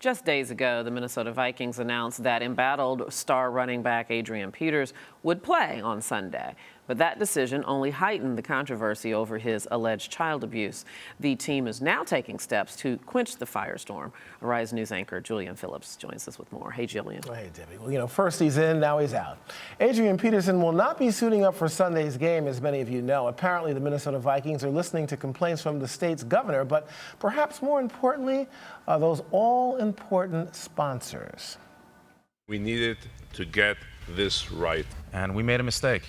Just days ago, the Minnesota Vikings announced that embattled star running back Adrian Peters would play on Sunday. But that decision only heightened the controversy over his alleged child abuse. The team is now taking steps to quench the firestorm. Arise News anchor Julian Phillips joins us with more. Hey, Julian. Hey, Debbie. Well, first he's in, now he's out. Adrian Peterson will not be suiting up for Sunday's game, as many of you know. Apparently, the Minnesota Vikings are listening to complaints from the state's governor, but perhaps more importantly, those all-important sponsors. We needed to get this right. And we made a mistake.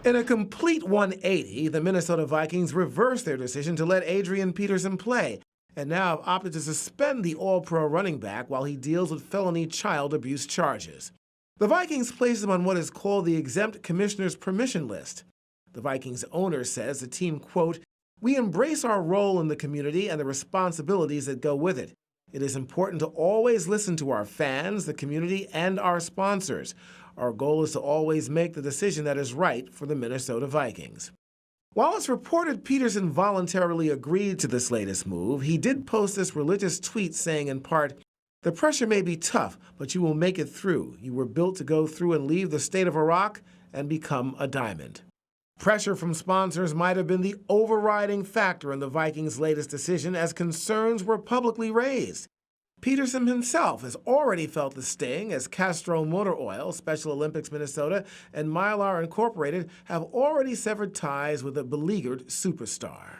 In a complete 180, the Minnesota Vikings reversed their decision to let Adrian Peterson play, and now have opted to suspend the All-Pro running back while he deals with felony child abuse charges. The Vikings placed him on what is called the exempt commissioner's permission list. The Vikings owner says the team, quote, "We embrace our role in the community and the responsibilities that go with it. It is important to always listen to our fans, the community, and our sponsors. Our goal is to always make the decision that is right for the Minnesota Vikings." While it's reported Peterson voluntarily agreed to this latest move, he did post this religious tweet saying in part, "The pressure may be tough, but you will make it through. You were built to go through and leave the state of Iraq and become a diamond." Pressure from sponsors might have been the overriding factor in the Vikings' latest decision, as concerns were publicly raised. Peterson himself has already felt the sting, as Castro Motor Oil, Special Olympics Minnesota, and Mylar Incorporated have already severed ties with a beleaguered superstar.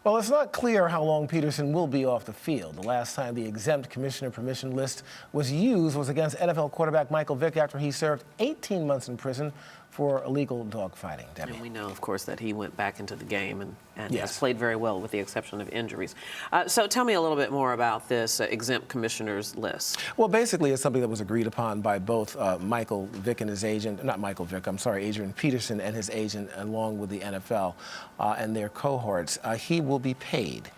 Well, it's not clear how long Peterson will be off the field. The last time the exempt commissioner permission list was used was against NFL quarterback Michael Vick after he served 18 months in prison for illegal dogfighting. Debbie. And we know, of course, that he went back into the game and Yes. has played very well with the exception of injuries. So tell me a little bit more about this exempt commissioners list. Well, basically, it's something that was agreed upon by both Michael Vick and his agent, not Michael Vick, I'm sorry, Adrian Peterson and his agent, along with the NFL and their cohorts. He will be paid.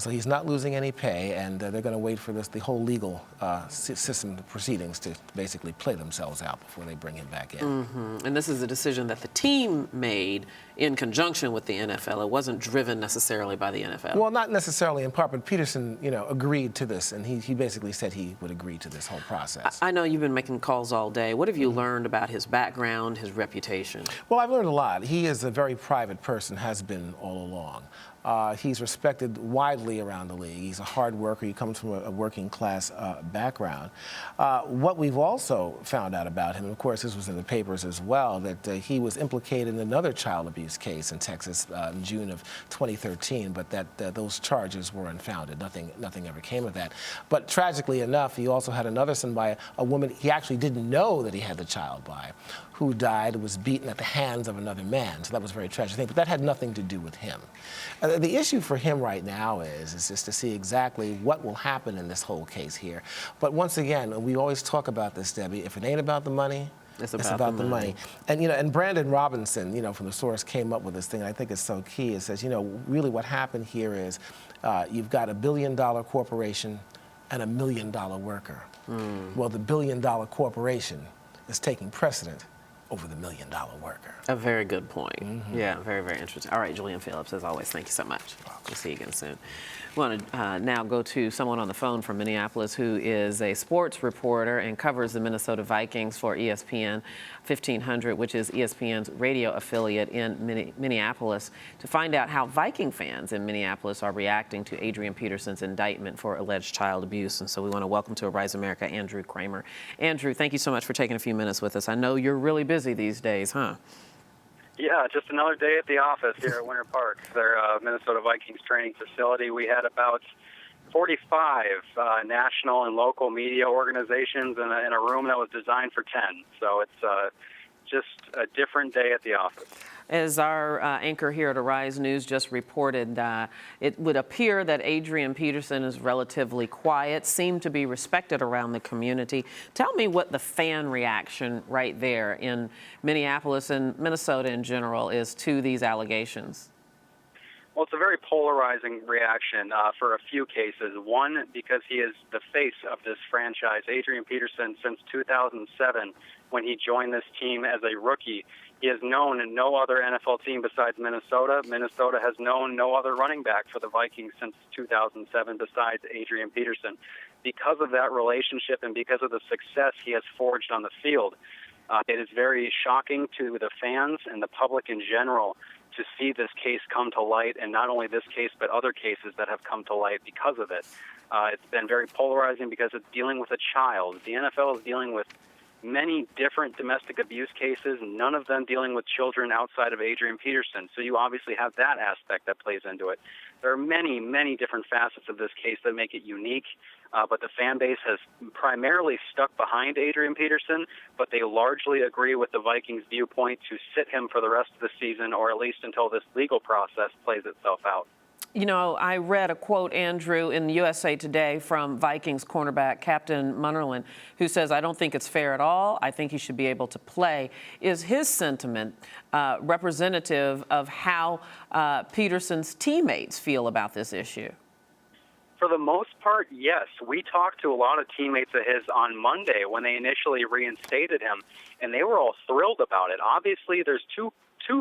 So he's not losing any pay, and they're going to wait for the whole legal system proceedings to basically play themselves out before they bring him back in. Mm-hmm. And this is a decision that the team made in conjunction with the NFL. It wasn't driven necessarily by the NFL. Well, not necessarily in part, but Peterson, agreed to this, and he basically said he would agree to this whole process. I know you've been making calls all day. What have you learned about his background, his reputation? Well, I've learned a lot. He is a very private person, has been all along. He's respected widely around the league. He's a hard worker. He comes from a working class background. What we've also found out about him, and of course this was in the papers as well, that he was implicated in another child abuse case in Texas in June of 2013, but that those charges were unfounded. Nothing ever came of that. But tragically enough, he also had another son by a woman he actually didn't know that he had the child by, who died, was beaten at the hands of another man. So that was a very tragic thing, but that had nothing to do with him. The issue for him right now is just to see exactly what will happen in this whole case here. But once again, we always talk about this, Debbie, if it ain't about the money, it's about the money. And, and Brandon Robinson, from The Source came up with this thing. I think it's so key. It says, really what happened here is you've got $1 billion corporation and $1 million worker. Well, the $1 billion corporation is taking precedent over the $1 million worker. A very good point. Yeah, very, very interesting. All right, Julian Phillips, as always, thank you so much. We'll see you again soon. We want to now go to someone on the phone from Minneapolis who is a sports reporter and covers the Minnesota Vikings for ESPN 1500, which is ESPN's radio affiliate in Minneapolis, to find out how Viking fans in Minneapolis are reacting to Adrian Peterson's indictment for alleged child abuse. And so we want to welcome to Arise America, Andrew Kramer. Andrew, thank you so much for taking a few minutes with us. I know you're really busy these days, huh? Yeah, just another day at the office here at Winter Park, their Minnesota Vikings training facility. We had about 45 national and local media organizations in a room that was designed for 10. So it's just a different day at the office. As our anchor here at Arise News just reported, it would appear that Adrian Peterson is relatively quiet, seemed to be respected around the community. Tell me what the fan reaction right there in Minneapolis and Minnesota in general is to these allegations. Well, it's a very polarizing reaction for a few cases. One, because he is the face of this franchise. Adrian Peterson, since 2007, when he joined this team as a rookie, He has known no other NFL team besides Minnesota. Minnesota has known no other running back for the Vikings since 2007 besides Adrian Peterson. Because of that relationship and because of the success he has forged on the field, it is very shocking to the fans and the public in general to see this case come to light, and not only this case, but other cases that have come to light because of it. It's been very polarizing because it's dealing with a child. The NFL is dealing with many different domestic abuse cases, none of them dealing with children outside of Adrian Peterson. So you obviously have that aspect that plays into it. There are many, many different facets of this case that make it unique, but the fan base has primarily stuck behind Adrian Peterson, but they largely agree with the Vikings' viewpoint to sit him for the rest of the season, or at least until this legal process plays itself out. You know, I read a quote, Andrew, in the USA Today from Vikings cornerback Captain Munnerlyn, who says, "I don't think it's fair at all. I think he should be able to play." Is his sentiment representative of how Peterson's teammates feel about this issue? For the most part, yes. We talked to a lot of teammates of his on Monday when they initially reinstated him, and they were all thrilled about it. Obviously, there's two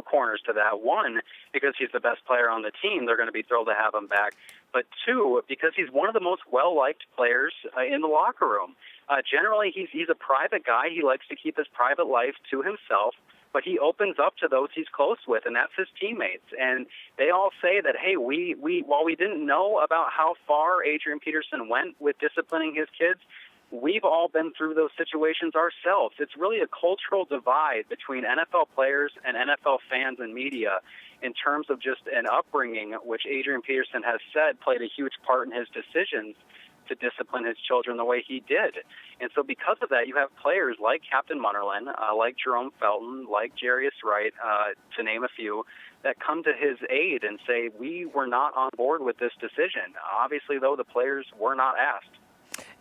corners to that. One, because he's the best player on the team, they're going to be thrilled to have him back. But two, because he's one of the most well-liked players in the locker room. Generally, he's a private guy. He likes to keep his private life to himself, but he opens up to those he's close with, and that's his teammates. And they all say that, hey, we while we didn't know about how far Adrian Peterson went with disciplining his kids, we've all been through those situations ourselves. It's really a cultural divide between NFL players and NFL fans and media in terms of just an upbringing, which Adrian Peterson has said played a huge part in his decisions to discipline his children the way he did. And so because of that, you have players like Captain Munnerlyn, like Jerome Felton, like Jarius Wright, to name a few, that come to his aid and say, we were not on board with this decision. Obviously, though, the players were not asked.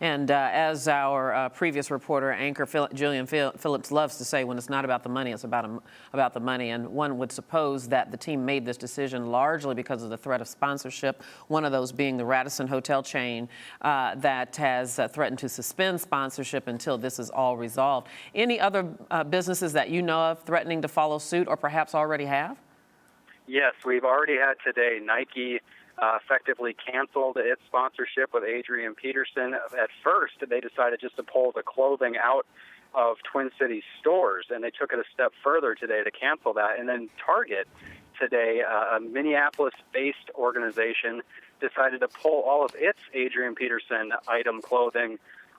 And as our previous reporter, anchor Julian Phillips loves to say, when it's not about the money, it's about the money. And one would suppose that the team made this decision largely because of the threat of sponsorship, one of those being the Radisson hotel chain that has threatened to suspend sponsorship until this is all resolved. Any other businesses that you know of threatening to follow suit or perhaps already have? Yes, we've already had today. Nike effectively canceled its sponsorship with Adrian Peterson. At first, they decided just to pull the clothing out of Twin Cities stores, and they took it a step further today to cancel that. And then Target today, a Minneapolis-based organization, decided to pull all of its Adrian Peterson item clothing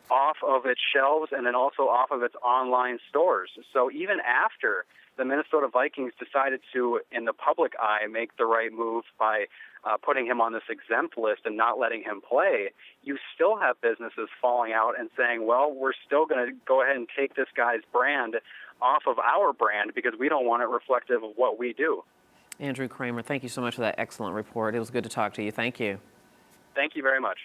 off of its shelves and then also off of its online stores. So even after the Minnesota Vikings decided to, in the public eye, make the right move by putting him on this exempt list and not letting him play, you still have businesses falling out and saying, well, we're still going to go ahead and take this guy's brand off of our brand because we don't want it reflective of what we do. Andrew Kramer, thank you so much for that excellent report. It was good to talk to you. Thank you. Thank you very much.